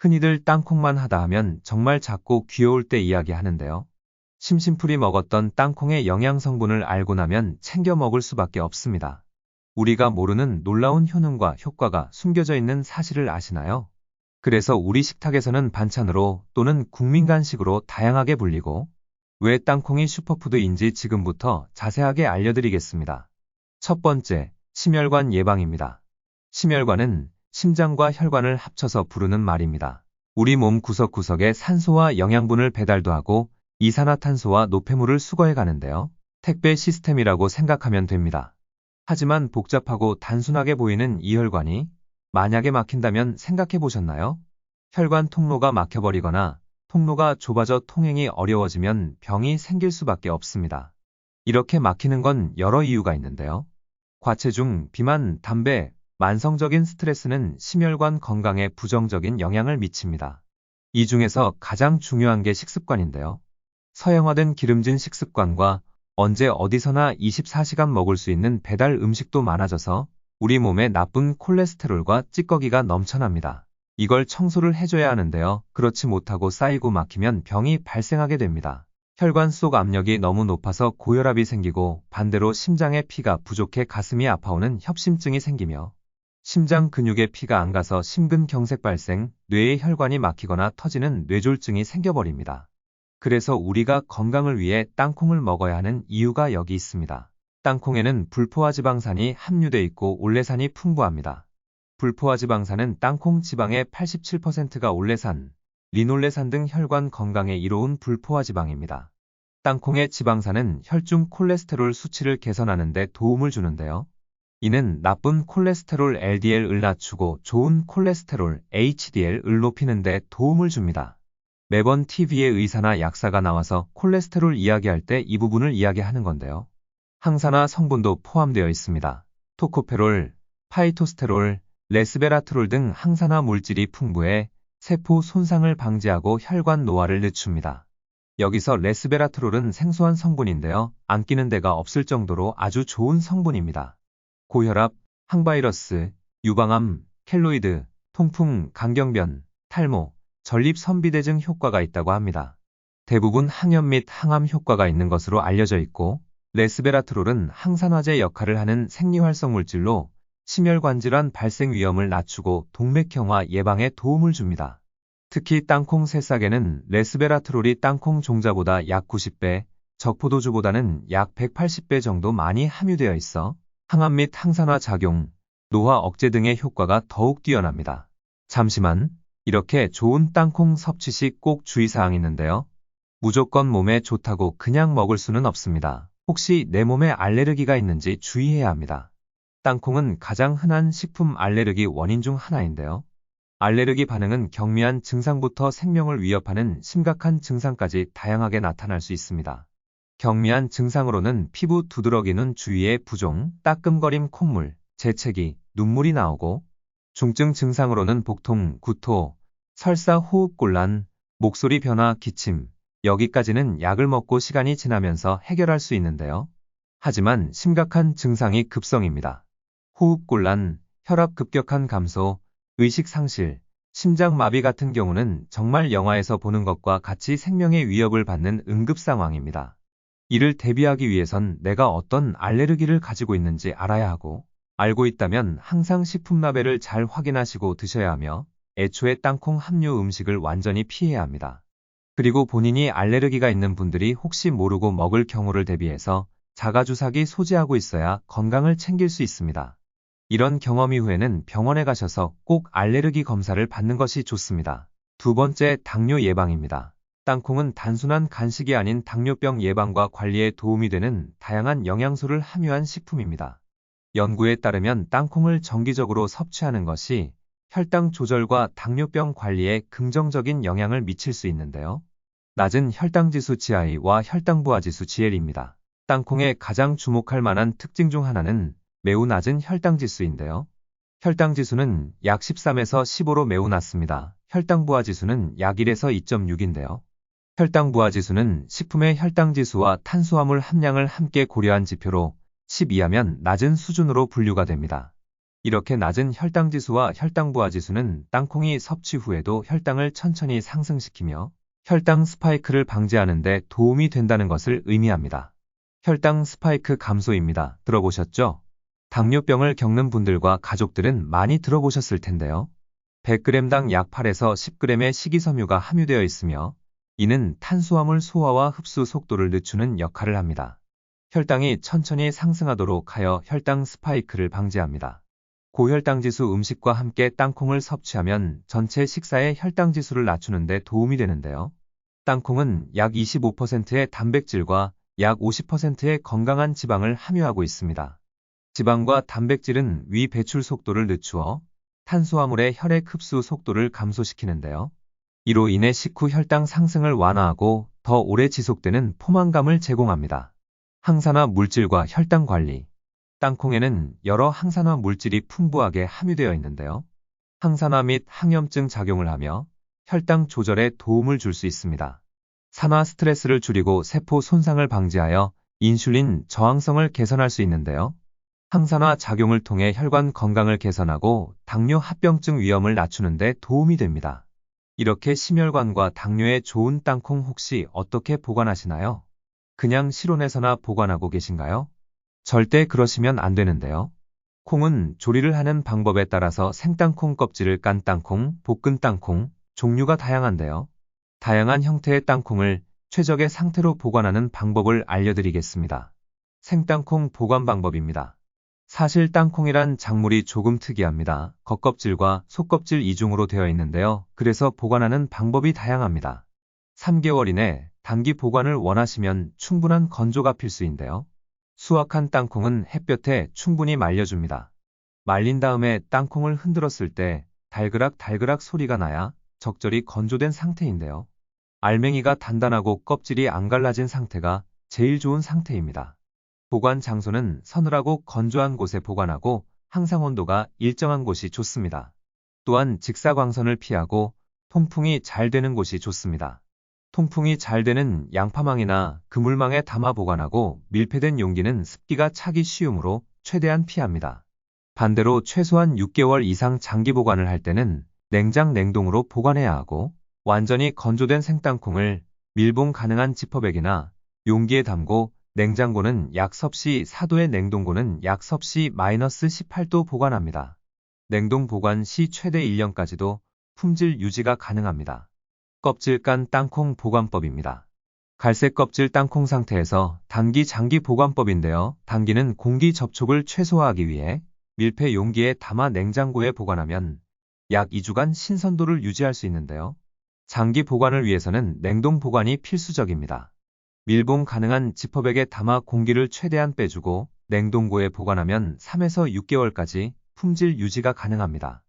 흔히들 땅콩만 하다 하면 정말 작고 귀여울 때 이야기하는데요. 심심풀이 먹었던 땅콩의 영양 성분을 알고 나면 챙겨 먹을 수밖에 없습니다. 우리가 모르는 놀라운 효능과 효과가 숨겨져 있는 사실을 아시나요? 그래서 우리 식탁에서는 반찬으로 또는 국민 간식으로 다양하게 불리고, 왜 땅콩이 슈퍼푸드인지 지금부터 자세하게 알려드리겠습니다. 첫 번째, 심혈관 예방입니다. 심혈관은 심장과 혈관을 합쳐서 부르는 말입니다. 우리 몸 구석구석에 산소와 영양분을 배달도 하고 이산화탄소와 노폐물을 수거해 가는데요. 택배 시스템이라고 생각하면 됩니다. 하지만 복잡하고 단순하게 보이는 이 혈관이 만약에 막힌다면 생각해 보셨나요? 혈관 통로가 막혀버리거나 통로가 좁아져 통행이 어려워지면 병이 생길 수밖에 없습니다. 이렇게 막히는 건 여러 이유가 있는데요. 과체중, 비만, 담배, 만성적인 스트레스는 심혈관 건강에 부정적인 영향을 미칩니다. 이 중에서 가장 중요한 게 식습관인데요. 서양화된 기름진 식습관과 언제 어디서나 24시간 먹을 수 있는 배달 음식도 많아져서 우리 몸에 나쁜 콜레스테롤과 찌꺼기가 넘쳐납니다. 이걸 청소를 해줘야 하는데요. 그렇지 못하고 쌓이고 막히면 병이 발생하게 됩니다. 혈관 속 압력이 너무 높아서 고혈압이 생기고, 반대로 심장에 피가 부족해 가슴이 아파오는 협심증이 생기며, 심장 근육에 피가 안 가서 심근경색 발생, 뇌의 혈관이 막히거나 터지는 뇌졸중이 생겨버립니다. 그래서 우리가 건강을 위해 땅콩을 먹어야 하는 이유가 여기 있습니다. 땅콩에는 불포화 지방산이 함유돼 있고 올레산이 풍부합니다. 불포화 지방산은 땅콩 지방의 87%가 올레산, 리놀레산 등 혈관 건강에 이로운 불포화 지방입니다. 땅콩의 지방산은 혈중 콜레스테롤 수치를 개선하는 데 도움을 주는데요. 이는 나쁜 콜레스테롤 LDL을 낮추고 좋은 콜레스테롤 HDL을 높이는 데 도움을 줍니다. 매번 TV에 의사나 약사가 나와서 콜레스테롤 이야기할 때 이 부분을 이야기하는 건데요. 항산화 성분도 포함되어 있습니다. 토코페롤, 파이토스테롤, 레스베라트롤 등 항산화 물질이 풍부해 세포 손상을 방지하고 혈관 노화를 늦춥니다. 여기서 레스베라트롤은 생소한 성분인데요. 안 끼는 데가 없을 정도로 아주 좋은 성분입니다. 고혈압, 항바이러스, 유방암, 켈로이드, 통풍, 강경변, 탈모, 전립선비대 등 효과가 있다고 합니다. 대부분 항염 및 항암 효과가 있는 것으로 알려져 있고, 레스베라트롤은 항산화제 역할을 하는 생리활성 물질로 심혈관 질환 발생 위험을 낮추고 동맥경화 예방에 도움을 줍니다. 특히 땅콩 새싹에는 레스베라트롤이 땅콩 종자보다 약 90배, 적포도주보다는 약 180배 정도 많이 함유되어 있어 항암 및 항산화 작용, 노화 억제 등의 효과가 더욱 뛰어납니다. 잠시만, 이렇게 좋은 땅콩 섭취 시 꼭 주의사항이 있는데요. 무조건 몸에 좋다고 그냥 먹을 수는 없습니다. 혹시 내 몸에 알레르기가 있는지 주의해야 합니다. 땅콩은 가장 흔한 식품 알레르기 원인 중 하나인데요. 알레르기 반응은 경미한 증상부터 생명을 위협하는 심각한 증상까지 다양하게 나타날 수 있습니다. 경미한 증상으로는 피부 두드러기는 주위에 부종, 따끔거림 콧물, 재채기, 눈물이 나오고, 중증 증상으로는 복통, 구토, 설사, 호흡곤란, 목소리 변화, 기침, 여기까지는 약을 먹고 시간이 지나면서 해결할 수 있는데요. 하지만 심각한 증상이 급성입니다. 호흡곤란, 혈압 급격한 감소, 의식 상실, 심장마비 같은 경우는 정말 영화에서 보는 것과 같이 생명의 위협을 받는 응급 상황입니다. 이를 대비하기 위해선 내가 어떤 알레르기를 가지고 있는지 알아야 하고, 알고 있다면 항상 식품 라벨을 잘 확인하시고 드셔야 하며, 애초에 땅콩 함유 음식을 완전히 피해야 합니다. 그리고 본인이 알레르기가 있는 분들이 혹시 모르고 먹을 경우를 대비해서 자가주사기 소지하고 있어야 건강을 챙길 수 있습니다. 이런 경험 이후에는 병원에 가셔서 꼭 알레르기 검사를 받는 것이 좋습니다. 두 번째, 당뇨 예방입니다. 땅콩은 단순한 간식이 아닌 당뇨병 예방과 관리에 도움이 되는 다양한 영양소를 함유한 식품입니다. 연구에 따르면 땅콩을 정기적으로 섭취하는 것이 혈당 조절과 당뇨병 관리에 긍정적인 영향을 미칠 수 있는데요. 낮은 혈당지수 GI와 혈당부하지수 GL입니다. 땅콩의 가장 주목할 만한 특징 중 하나는 매우 낮은 혈당지수인데요. 혈당지수는 약 13에서 15로 매우 낮습니다. 혈당부하지수는 약 1에서 2.6인데요. 혈당부하지수는 식품의 혈당지수와 탄수화물 함량을 함께 고려한 지표로 10 이하면 낮은 수준으로 분류가 됩니다. 이렇게 낮은 혈당 지수와 혈당 부하 지수는 땅콩이 섭취 후에도 혈당을 천천히 상승시키며 혈당 스파이크를 방지하는 데 도움이 된다는 것을 의미합니다. 혈당 스파이크 감소입니다. 들어보셨죠? 당뇨병을 겪는 분들과 가족들은 많이 들어보셨을 텐데요. 100g당 약 8에서 10g의 식이섬유가 함유되어 있으며 이는 탄수화물 소화와 흡수 속도를 늦추는 역할을 합니다. 혈당이 천천히 상승하도록 하여 혈당 스파이크를 방지합니다. 고혈당지수 음식과 함께 땅콩을 섭취하면 전체 식사의 혈당지수를 낮추는 데 도움이 되는데요. 땅콩은 약 25%의 단백질과 약 50%의 건강한 지방을 함유하고 있습니다. 지방과 단백질은 위 배출 속도를 늦추어 탄수화물의 혈액 흡수 속도를 감소시키는데요. 이로 인해 식후 혈당 상승을 완화하고 더 오래 지속되는 포만감을 제공합니다. 항산화 물질과 혈당 관리. 땅콩에는 여러 항산화 물질이 풍부하게 함유되어 있는데요. 항산화 및 항염증 작용을 하며 혈당 조절에 도움을 줄 수 있습니다. 산화 스트레스를 줄이고 세포 손상을 방지하여 인슐린 저항성을 개선할 수 있는데요. 항산화 작용을 통해 혈관 건강을 개선하고 당뇨 합병증 위험을 낮추는 데 도움이 됩니다. 이렇게 심혈관과 당뇨에 좋은 땅콩 혹시 어떻게 보관하시나요? 그냥 실온에서나 보관하고 계신가요? 절대 그러시면 안 되는데요. 콩은 조리를 하는 방법에 따라서 생땅콩 껍질을 깐 땅콩, 볶은 땅콩, 종류가 다양한데요. 다양한 형태의 땅콩을 최적의 상태로 보관하는 방법을 알려드리겠습니다. 생땅콩 보관 방법입니다. 사실 땅콩이란 작물이 조금 특이합니다. 겉껍질과 속껍질 이중으로 되어 있는데요. 그래서 보관하는 방법이 다양합니다. 3개월 이내 단기 보관을 원하시면 충분한 건조가 필수인데요. 수확한 땅콩은 햇볕에 충분히 말려줍니다. 말린 다음에 땅콩을 흔들었을 때 달그락 소리가 나야 적절히 건조된 상태인데요. 알맹이가 단단하고 껍질이 안 갈라진 상태가 제일 좋은 상태입니다. 보관 장소는 서늘하고 건조한 곳에 보관하고 항상 온도가 일정한 곳이 좋습니다. 또한 직사광선을 피하고 통풍이 잘 되는 곳이 좋습니다. 통풍이 잘 되는 양파망이나 그물망에 담아 보관하고 밀폐된 용기는 습기가 차기 쉬우므로 최대한 피합니다. 반대로 최소한 6개월 이상 장기 보관을 할 때는 냉장 냉동으로 보관해야 하고 완전히 건조된 생땅콩을 밀봉 가능한 지퍼백이나 용기에 담고 냉장고는 약 섭씨 4도의 냉동고는 약 섭씨 -18도 보관합니다. 냉동 보관 시 최대 1년까지도 품질 유지가 가능합니다. 껍질 깐 땅콩 보관법입니다. 갈색 껍질 땅콩 상태에서 단기 장기 보관법인데요. 단기는 공기 접촉을 최소화하기 위해 밀폐 용기에 담아 냉장고에 보관하면 약 2주간 신선도를 유지할 수 있는데요. 장기 보관을 위해서는 냉동 보관이 필수적입니다. 밀봉 가능한 지퍼백에 담아 공기를 최대한 빼주고 냉동고에 보관하면 3에서 6개월까지 품질 유지가 가능합니다.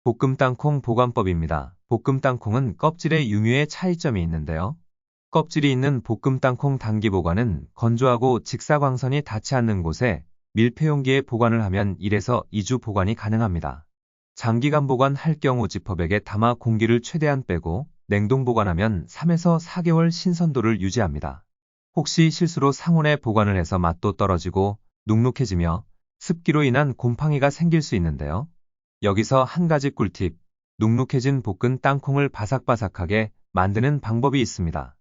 볶음 땅콩 보관법입니다. 볶음 땅콩은 껍질의 유무에 차이점이 있는데요. 껍질이 있는 볶음 땅콩 단기 보관은 건조하고 직사광선이 닿지 않는 곳에 밀폐용기에 보관을 하면 1에서 2주 보관이 가능합니다. 장기간 보관할 경우 지퍼백에 담아 공기를 최대한 빼고 냉동 보관하면 3에서 4개월 신선도를 유지합니다. 혹시 실수로 상온에 보관을 해서 맛도 떨어지고 눅눅해지며 습기로 인한 곰팡이가 생길 수 있는데요. 여기서 한 가지 꿀팁, 눅눅해진 볶은 땅콩을 바삭바삭하게 만드는 방법이 있습니다.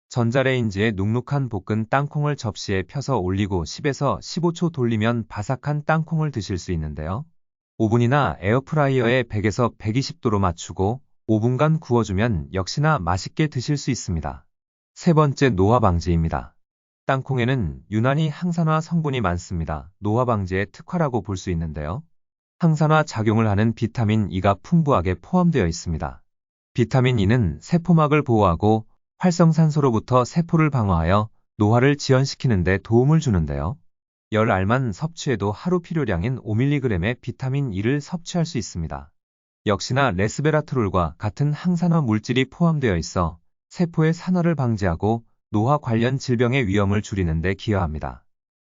전자레인지에 눅눅한 볶은 땅콩을 접시에 펴서 올리고 10에서 15초 돌리면 바삭한 땅콩을 드실 수 있는데요. 오븐이나 에어프라이어에 100에서 120도로 맞추고 5분간 구워주면 역시나 맛있게 드실 수 있습니다. 세 번째, 노화 방지입니다. 땅콩에는 유난히 항산화 성분이 많습니다. 노화 방지의 특화라고 볼 수 있는데요. 항산화 작용을 하는 비타민 E가 풍부하게 포함되어 있습니다. 비타민 E는 세포막을 보호하고 활성산소로부터 세포를 방어하여 노화를 지연시키는 데 도움을 주는데요. 10알만 섭취해도 하루 필요량인 5mg의 비타민 E를 섭취할 수 있습니다. 역시나 레스베라트롤과 같은 항산화 물질이 포함되어 있어 세포의 산화를 방지하고 노화 관련 질병의 위험을 줄이는 데 기여합니다.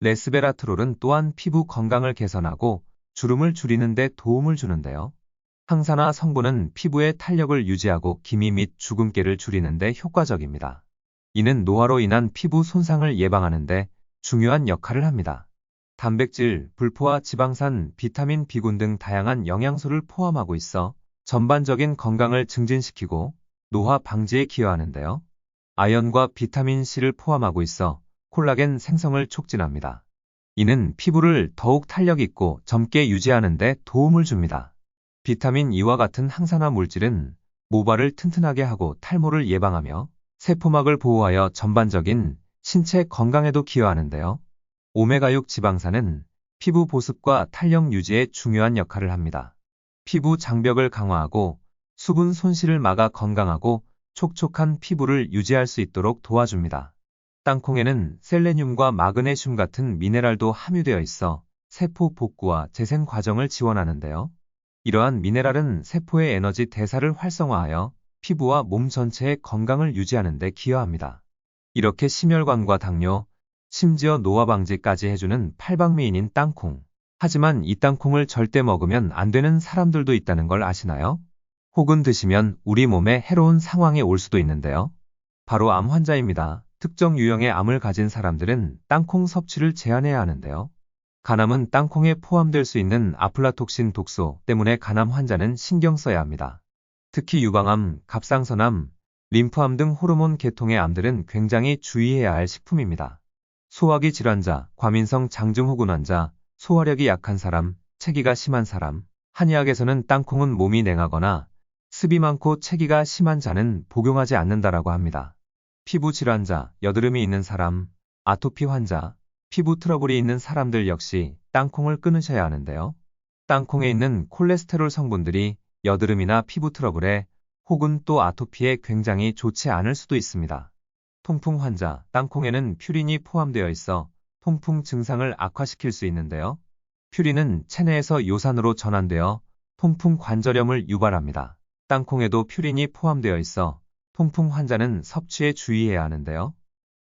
레스베라트롤은 또한 피부 건강을 개선하고 주름을 줄이는 데 도움을 주는데요. 항산화 성분은 피부의 탄력을 유지하고 기미 및 주근깨를 줄이는 데 효과적입니다. 이는 노화로 인한 피부 손상을 예방하는 데 중요한 역할을 합니다. 단백질, 불포화 지방산, 비타민 B군 등 다양한 영양소를 포함하고 있어 전반적인 건강을 증진시키고 노화 방지에 기여하는데요. 아연과 비타민 C를 포함하고 있어 콜라겐 생성을 촉진합니다. 이는 피부를 더욱 탄력 있고 젊게 유지하는 데 도움을 줍니다. 비타민 E와 같은 항산화 물질은 모발을 튼튼하게 하고 탈모를 예방하며 세포막을 보호하여 전반적인 신체 건강에도 기여하는데요. 오메가6 지방산은 피부 보습과 탄력 유지에 중요한 역할을 합니다. 피부 장벽을 강화하고 수분 손실을 막아 건강하고 촉촉한 피부를 유지할 수 있도록 도와줍니다. 땅콩에는 셀레늄과 마그네슘 같은 미네랄도 함유되어 있어 세포 복구와 재생 과정을 지원하는데요. 이러한 미네랄은 세포의 에너지 대사를 활성화하여 피부와 몸 전체의 건강을 유지하는 데 기여합니다. 이렇게 심혈관과 당뇨, 심지어 노화 방지까지 해주는 팔방미인인 땅콩. 하지만 이 땅콩을 절대 먹으면 안 되는 사람들도 있다는 걸 아시나요? 혹은 드시면 우리 몸에 해로운 상황이 올 수도 있는데요. 바로 암 환자입니다. 특정 유형의 암을 가진 사람들은 땅콩 섭취를 제한해야 하는데요. 간암은 땅콩에 포함될 수 있는 아플라톡신 독소 때문에 간암 환자는 신경 써야 합니다. 특히 유방암, 갑상선암, 림프암 등 호르몬 계통의 암들은 굉장히 주의해야 할 식품입니다. 소화기 질환자, 과민성 장증후군 환자, 소화력이 약한 사람, 체기가 심한 사람, 한의학에서는 땅콩은 몸이 냉하거나 습이 많고 체기가 심한 자는 복용하지 않는다라고 합니다. 피부 질환자, 여드름이 있는 사람, 아토피 환자, 피부 트러블이 있는 사람들 역시 땅콩을 끊으셔야 하는데요. 땅콩에 있는 콜레스테롤 성분들이 여드름이나 피부 트러블에 혹은 또 아토피에 굉장히 좋지 않을 수도 있습니다. 통풍 환자, 땅콩에는 퓨린이 포함되어 있어 통풍 증상을 악화시킬 수 있는데요. 퓨린은 체내에서 요산으로 전환되어 통풍 관절염을 유발합니다. 땅콩에도 퓨린이 포함되어 있어 통풍 환자는 섭취에 주의해야 하는데요.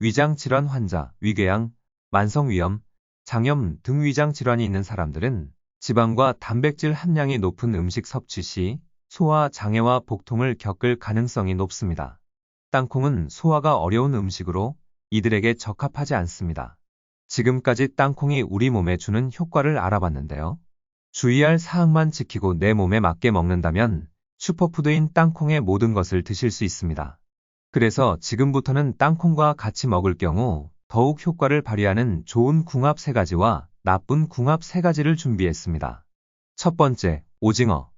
위장 질환 환자, 위궤양, 만성위염, 장염 등 위장 질환이 있는 사람들은 지방과 단백질 함량이 높은 음식 섭취 시 소화 장애와 복통을 겪을 가능성이 높습니다. 땅콩은 소화가 어려운 음식으로 이들에게 적합하지 않습니다. 지금까지 땅콩이 우리 몸에 주는 효과를 알아봤는데요. 주의할 사항만 지키고 내 몸에 맞게 먹는다면 슈퍼푸드인 땅콩의 모든 것을 드실 수 있습니다. 그래서 지금부터는 땅콩과 같이 먹을 경우 더욱 효과를 발휘하는 좋은 궁합 3가지와 나쁜 궁합 3가지를 준비했습니다. 첫 번째, 오징어.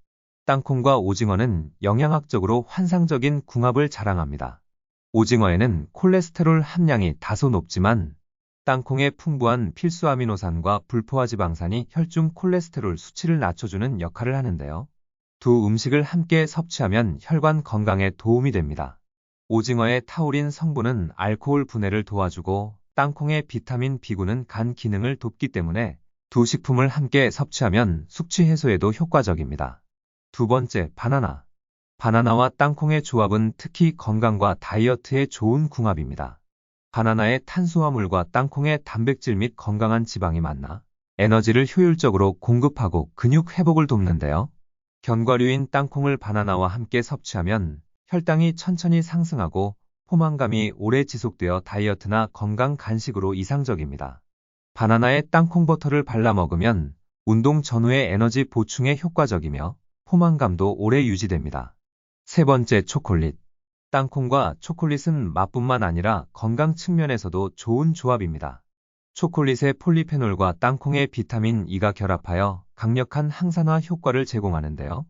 땅콩과 오징어는 영양학적으로 환상적인 궁합을 자랑합니다. 오징어에는 콜레스테롤 함량이 다소 높지만 땅콩의 풍부한 필수 아미노산과 불포화 지방산이 혈중 콜레스테롤 수치를 낮춰주는 역할을 하는데요. 두 음식을 함께 섭취하면 혈관 건강에 도움이 됩니다. 오징어의 타우린 성분은 알코올 분해를 도와주고 땅콩의 비타민 B군은 간 기능을 돕기 때문에 두 식품을 함께 섭취하면 숙취 해소에도 효과적입니다. 두 번째, 바나나. 바나나와 땅콩의 조합은 특히 건강과 다이어트에 좋은 궁합입니다. 바나나의 탄수화물과 땅콩의 단백질 및 건강한 지방이 만나 에너지를 효율적으로 공급하고 근육 회복을 돕는데요. 견과류인 땅콩을 바나나와 함께 섭취하면 혈당이 천천히 상승하고 포만감이 오래 지속되어 다이어트나 건강 간식으로 이상적입니다. 바나나에 땅콩 버터를 발라 먹으면 운동 전후의 에너지 보충에 효과적이며 포만감도 오래 유지됩니다. 세 번째, 초콜릿. 땅콩과 초콜릿은 맛뿐만 아니라 건강 측면에서도 좋은 조합입니다. 초콜릿의 폴리페놀과 땅콩의 비타민 E가 결합하여 강력한 항산화 효과를 제공하는데요.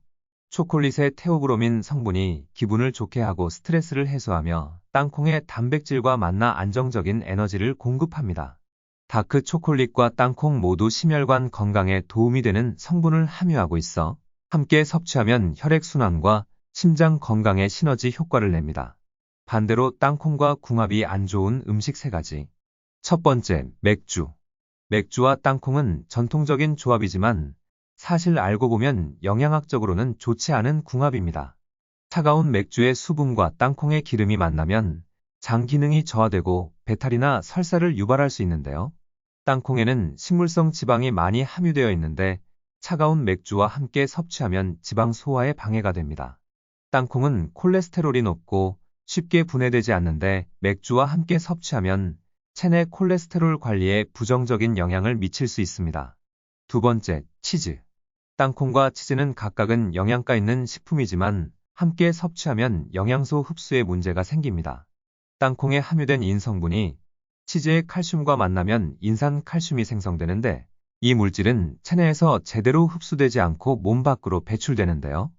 초콜릿의 테오브로민 성분이 기분을 좋게 하고 스트레스를 해소하며 땅콩의 단백질과 만나 안정적인 에너지를 공급합니다. 다크 초콜릿과 땅콩 모두 심혈관 건강에 도움이 되는 성분을 함유하고 있어 함께 섭취하면 혈액순환과 심장 건강에 시너지 효과를 냅니다. 반대로 땅콩과 궁합이 안 좋은 음식 3가지. 첫 번째, 맥주. 맥주와 땅콩은 전통적인 조합이지만 사실 알고 보면 영양학적으로는 좋지 않은 궁합입니다. 차가운 맥주의 수분과 땅콩의 기름이 만나면 장 기능이 저하되고 배탈이나 설사를 유발할 수 있는데요. 땅콩에는 식물성 지방이 많이 함유되어 있는데 차가운 맥주와 함께 섭취하면 지방 소화에 방해가 됩니다. 땅콩은 콜레스테롤이 높고 쉽게 분해되지 않는데 맥주와 함께 섭취하면 체내 콜레스테롤 관리에 부정적인 영향을 미칠 수 있습니다. 두 번째, 치즈. 땅콩과 치즈는 각각은 영양가 있는 식품이지만 함께 섭취하면 영양소 흡수에 문제가 생깁니다. 땅콩에 함유된 인성분이 치즈의 칼슘과 만나면 인산칼슘이 생성되는데 이 물질은 체내에서 제대로 흡수되지 않고 몸 밖으로 배출되는데요.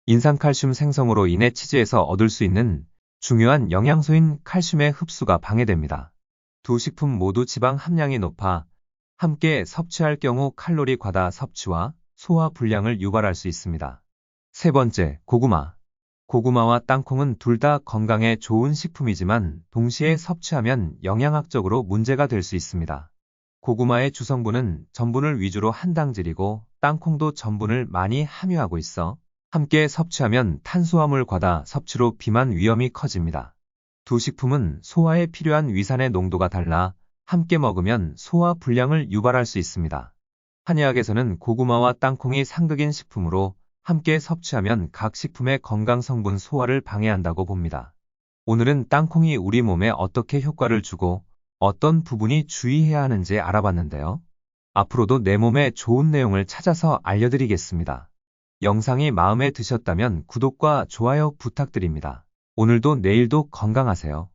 인산칼슘 생성으로 인해 치즈에서 얻을 수 있는 중요한 영양소인 칼슘의 흡수가 방해됩니다. 두 식품 모두 지방 함량이 높아 함께 섭취할 경우 칼로리 과다 섭취와 소화 불량을 유발할 수 있습니다. 세 번째, 고구마. 고구마와 땅콩은 둘 다 건강에 좋은 식품이지만 동시에 섭취하면 영양학적으로 문제가 될 수 있습니다. 고구마의 주성분은 전분을 위주로 한 당질이고 땅콩도 전분을 많이 함유하고 있어 함께 섭취하면 탄수화물 과다 섭취로 비만 위험이 커집니다. 두 식품은 소화에 필요한 위산의 농도가 달라 함께 먹으면 소화 불량을 유발할 수 있습니다. 한의학에서는 고구마와 땅콩이 상극인 식품으로 함께 섭취하면 각 식품의 건강 성분 소화를 방해한다고 봅니다. 오늘은 땅콩이 우리 몸에 어떻게 효과를 주고 어떤 부분이 주의해야 하는지 알아봤는데요. 앞으로도 내 몸에 좋은 내용을 찾아서 알려드리겠습니다. 영상이 마음에 드셨다면 구독과 좋아요 부탁드립니다. 오늘도 내일도 건강하세요.